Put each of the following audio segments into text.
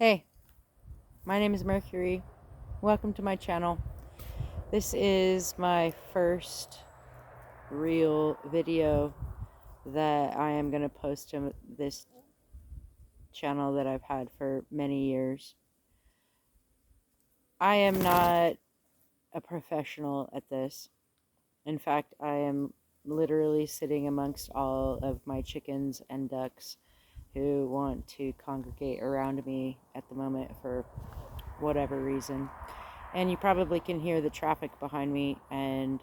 Hey, my name is Mercury. Welcome to my channel. This is my first real video that I am going to post to this channel that I've had for many years. I am not a professional at this. In fact, I am literally sitting amongst all of my chickens and ducks who want to congregate around me at the moment for whatever reason. And you probably can hear the traffic behind me, and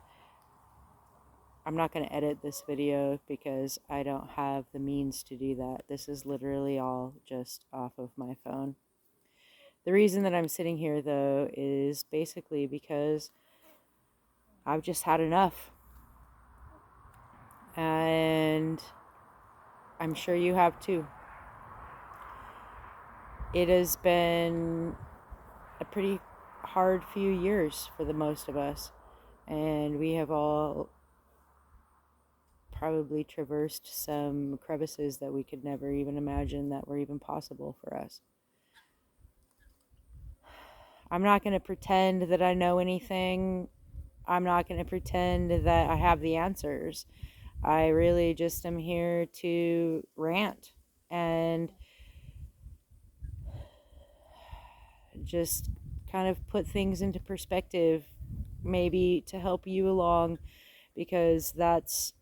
I'm not going to edit this video because I don't have the means to do that. This is literally all just off of my phone. The reason that I'm sitting here, though, is basically because I've just had enough. And I'm sure you have too. It has been a pretty hard few years for the most of us. And we have all probably traversed some crevices that we could never even imagine that were even possible for us. I'm not going to pretend that I know anything. I'm not going to pretend that I have the answers. I really just am here to rant and just kind of put things into perspective, maybe to help you along, because that's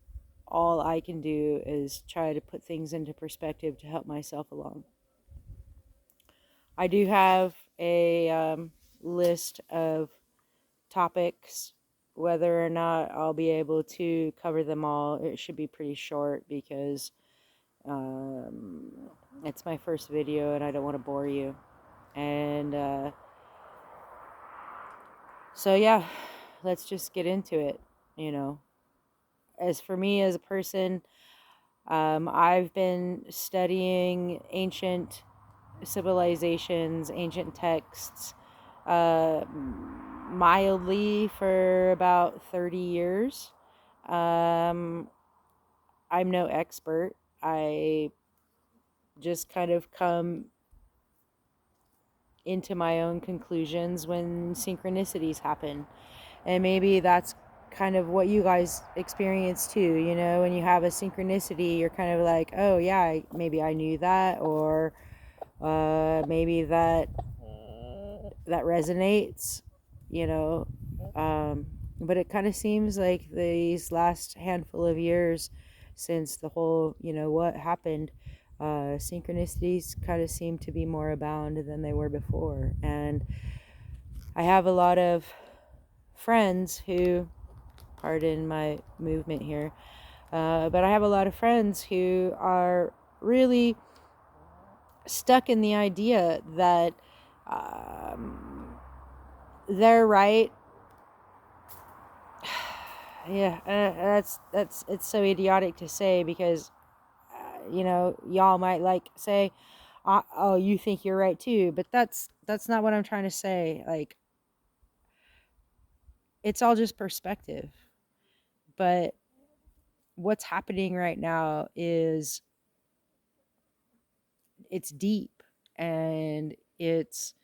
all I can do is try to put things into perspective to help myself along. I do have a list of topics. Whether or not I'll be able to cover them all, it should be pretty short because it's my first video and I don't want to bore you. And so, yeah, let's just get into it. As for me as a person, I've been studying ancient civilizations, ancient texts, mildly for about 30 years. I'm no expert. I just kind of come into my own conclusions when synchronicities happen. And maybe that's kind of what you guys experience too. When you have a synchronicity, you're kind of like, oh yeah, maybe I knew that, or maybe that resonates, you know. But it kind of seems like these last handful of years since the whole, what happened, synchronicities kind of seem to be more abound than they were before. And I have a lot of friends who, pardon my movement here, but I have a lot of friends who are really stuck in the idea that they're right. Yeah, that's it's so idiotic to say because y'all might say, oh, you think you're right too, but that's not what I'm trying to say. Like, it's all just perspective. But what's happening right now is it's deep, and it's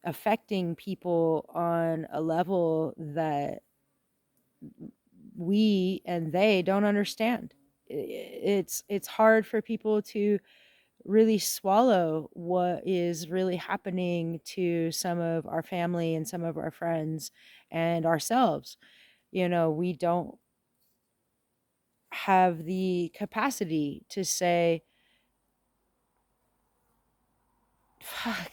affecting people on a level that we and they don't understand. It's hard for people to really swallow what is really happening to some of our family and some of our friends and ourselves. We don't have the capacity to say, fuck,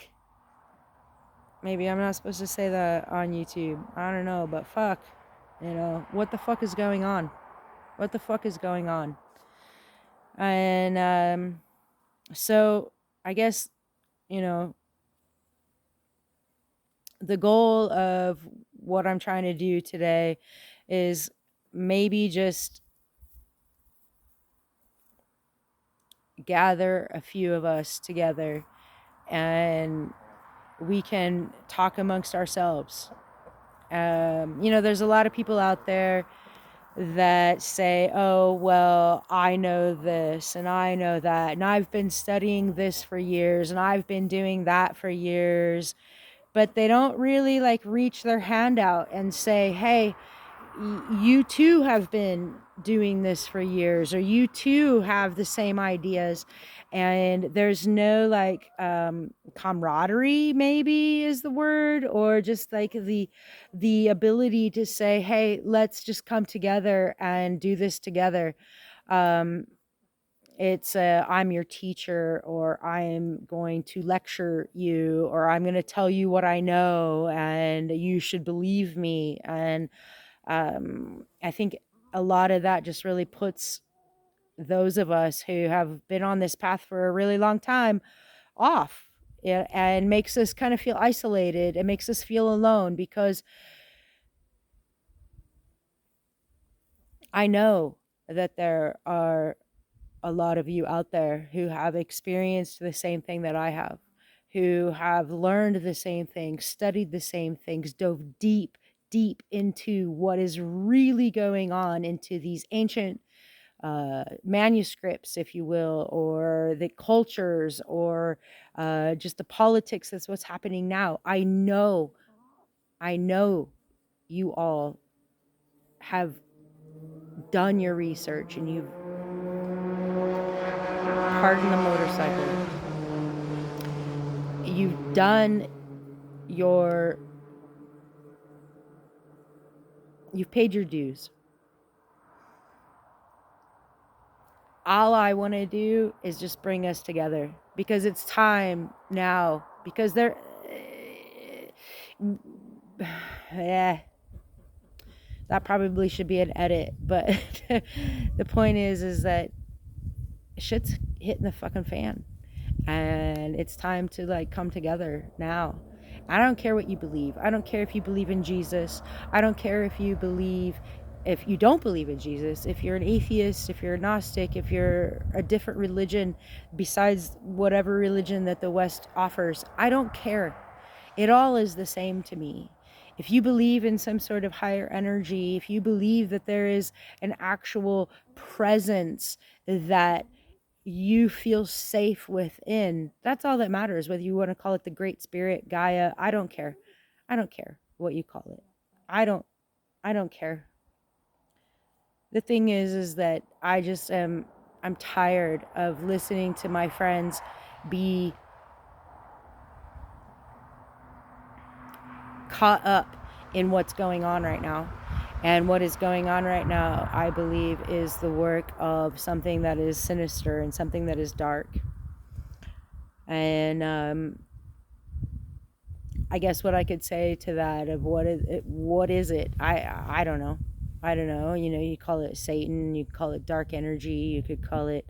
maybe I'm not supposed to say that on YouTube. I don't know, but fuck, what the fuck is going on? What the fuck is going on? And so I guess, the goal of what I'm trying to do today is maybe just gather a few of us together and we can talk amongst ourselves. There's a lot of people out there that say, oh, well, I know this and I know that, and I've been studying this for years and I've been doing that for years, but they don't really like reach their hand out and say, hey, you too have been doing this for years, or you too have the same ideas. And there's no like camaraderie, maybe is the word, or just like the ability to say, hey, let's just come together and do this together. um it's I'm your teacher, or I am going to lecture you, or I'm going to tell you what I know and you should believe me. And I think a lot of that just really puts those of us who have been on this path for a really long time off. Yeah, and makes us kind of feel isolated. It makes us feel alone, because I know that there are a lot of you out there who have experienced the same thing that I have, who have learned the same things, studied the same things, dove deep, deep into what is really going on, into these ancient manuscripts, if you will, or the cultures, or just the politics that's what's happening now. I know you all have done your research, and you've, pardon the motorcycle, you've done your, you've paid your dues. All I want to do is just bring us together, because it's time now, because there, yeah, that probably should be an edit, but the point is that shit's hitting the fucking fan, and it's time to like come together now. I don't care what you believe. I don't care if you believe in Jesus. I don't care if you believe, if you don't believe in Jesus, if you're an atheist, if you're a Gnostic, if you're a different religion besides whatever religion that the West offers. I don't care. It all is the same to me. If you believe in some sort of higher energy, if you believe that there is an actual presence that you feel safe within, that's all that matters. Whether you want to call it the Great Spirit, Gaia, I don't care. I don't care what you call it. I don't I don't care. The thing is that I'm tired of listening to my friends be caught up in what's going on right now. And what is going on right now, I believe, is the work of something that is sinister and something that is dark. And I guess what I could say to that of what is it? I don't know. I don't know. You know, you call it Satan, you call it dark energy, you could call it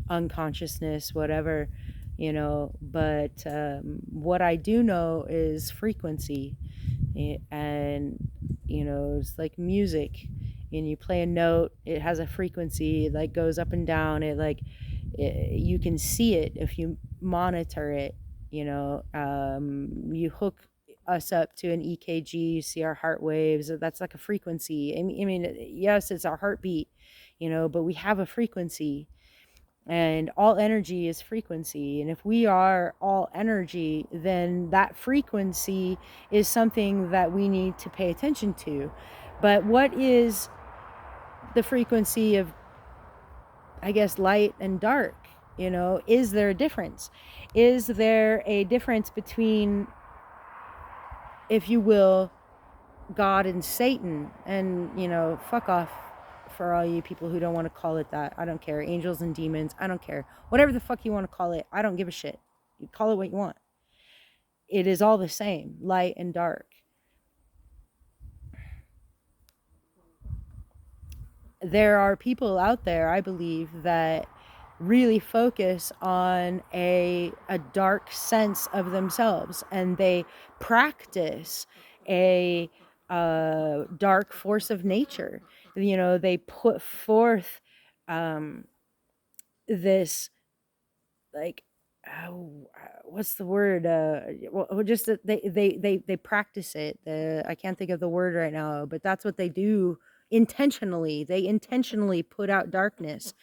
unconsciousness, whatever, you know. But what I do know is frequency. And you know, it's like music, and you play a note, it has a frequency, it like goes up and down, you can see it if you monitor it, you know. You hook us up to an EKG, you see our heart waves, that's like a frequency. I mean, yes, it's our heartbeat, you know, but we have a frequency, and all energy is frequency. And if we are all energy, then that frequency is something that we need to pay attention to. But what is the frequency of, I guess, light and dark? You know, is there a difference? Is there a difference between, if you will, God and Satan? And, you know, fuck off for all you people who don't want to call it that. I don't care. Angels and demons, I don't care. Whatever the fuck you want to call it, I don't give a shit. You call it what you want. It is all the same, light and dark. There are people out there, I believe, that really focus on a dark sense of themselves, and they practice a dark force of nature. You know, they put forth this, like, what's the word? Well, just that they practice it. I can't think of the word right now, but that's what they do intentionally. They intentionally put out darkness.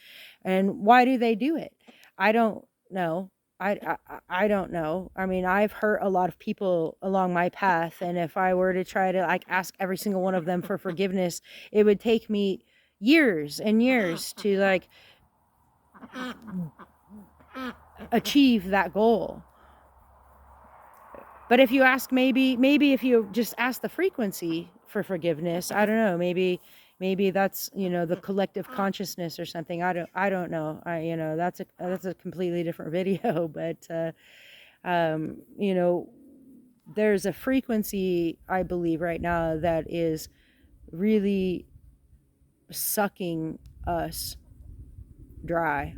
And why do they do it? I don't know. I don't know. I mean, I've hurt a lot of people along my path, and if I were to try to like ask every single one of them for forgiveness, it would take me years and years to like achieve that goal. But if you ask, maybe if you just ask the frequency for forgiveness, I don't know, maybe that's, you know, the collective consciousness or something. I don't know. You know, that's a completely different video, but you know, there's a frequency, I believe, right now that is really sucking us dry.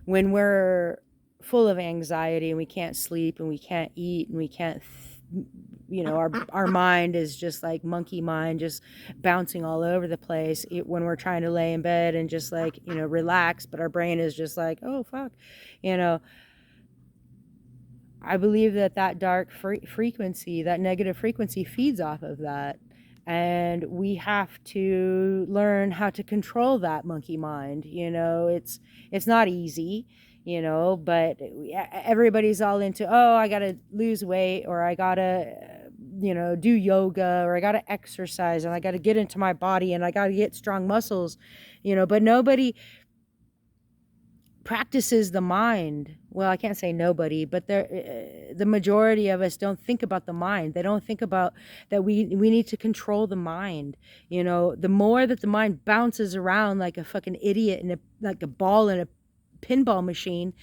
When we're full of anxiety and we can't sleep and we can't eat and we can't you know, our mind is just like monkey mind, just bouncing all over the place when we're trying to lay in bed and just like, you know, relax, but our brain is just like, oh fuck, you know. I believe that dark frequency, that negative frequency, feeds off of that, and we have to learn how to control that monkey mind. You know, it's not easy, you know, but everybody's all into, oh, I gotta lose weight, or I gotta, you know, do yoga, or I gotta exercise, and I gotta get into my body, and I gotta get strong muscles, you know, but nobody practices the mind. Well, I can't say nobody, but the majority of us don't think about the mind. They don't think about that we need to control the mind. You know, the more that the mind bounces around like a fucking idiot in like a ball in a pinball machine,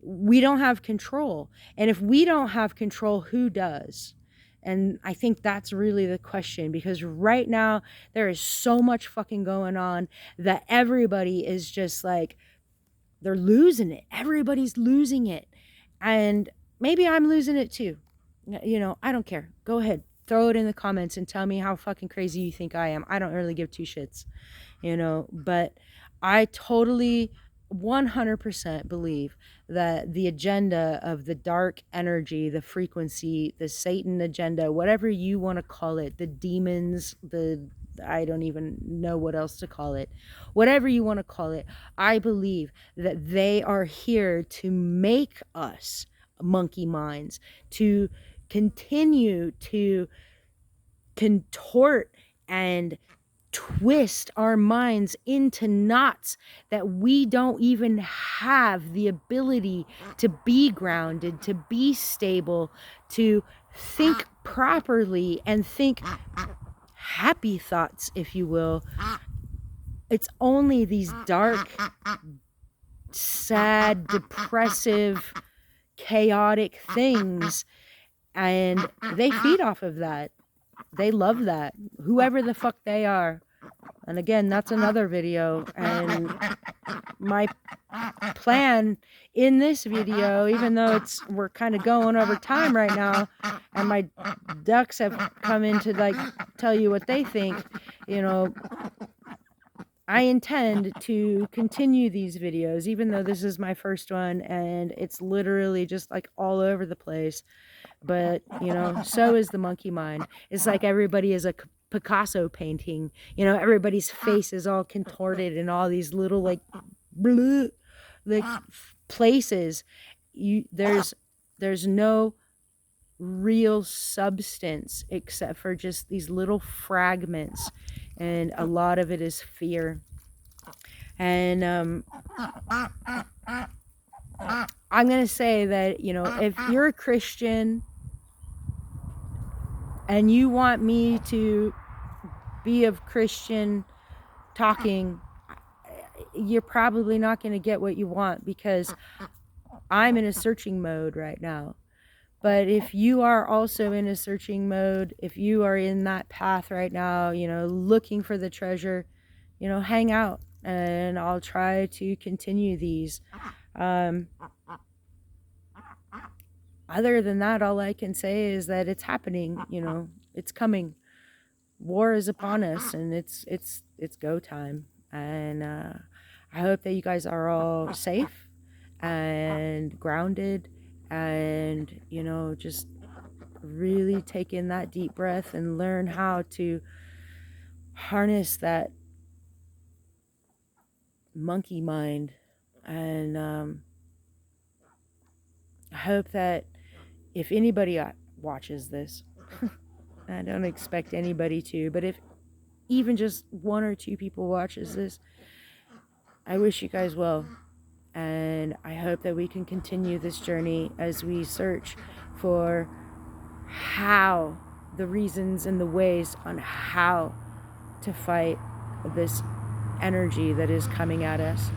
we don't have control. And if we don't have control, who does? And I think that's really the question, because right now there is so much fucking going on that everybody is just like, they're losing it. Everybody's losing it. And maybe I'm losing it too. You know, I don't care. Go ahead. Throw it in the comments and tell me how fucking crazy you think I am. I don't really give two shits, you know, but I totally 100% believe that the agenda of the dark energy, the frequency, the Satan agenda, whatever you want to call it, the demons, I don't even know what else to call it. Whatever you want to call it, I believe that they are here to make us monkey minds, to continue to contort and twist our minds into knots that we don't even have the ability to be grounded, to be stable, to think properly and think happy thoughts, if you will. It's only these dark, sad, depressive, chaotic things, and they feed off of that. They love that, whoever the fuck they are. And again, that's another video. And my plan in this video, even though we're kind of going over time right now, and my ducks have come in to like tell you what they think, you know, I intend to continue these videos, even though this is my first one and it's literally just like all over the place. But, you know, so is the monkey mind. It's like everybody is a Picasso painting. You know, everybody's face is all contorted and all these little like bleh, like places. There's no real substance except for just these little fragments, and a lot of it is fear. And I'm gonna say that, you know, if you're a Christian and you want me to be of Christian talking, you're probably not going to get what you want, because I'm in a searching mode right now. But if you are also in a searching mode, if you are in that path right now, you know, looking for the treasure, you know, hang out and I'll try to continue these. Other than that, all I can say is that it's happening, you know, it's coming. War is upon us, and it's go time. And I hope that you guys are all safe and grounded, and, you know, just really take in that deep breath and learn how to harness that monkey mind. And I hope that if anybody watches this, I don't expect anybody to, but if even just one or two people watches this, I wish you guys well. And I hope that we can continue this journey as we search for how, the reasons and the ways on how to fight this energy that is coming at us.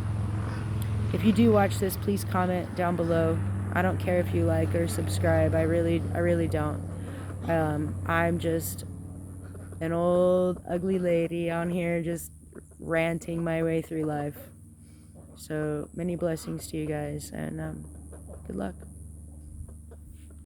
If you do watch this, please comment down below. I don't care if you like or subscribe. I really don't. I'm just an old ugly lady on here just ranting my way through life. So many blessings to you guys, and good luck.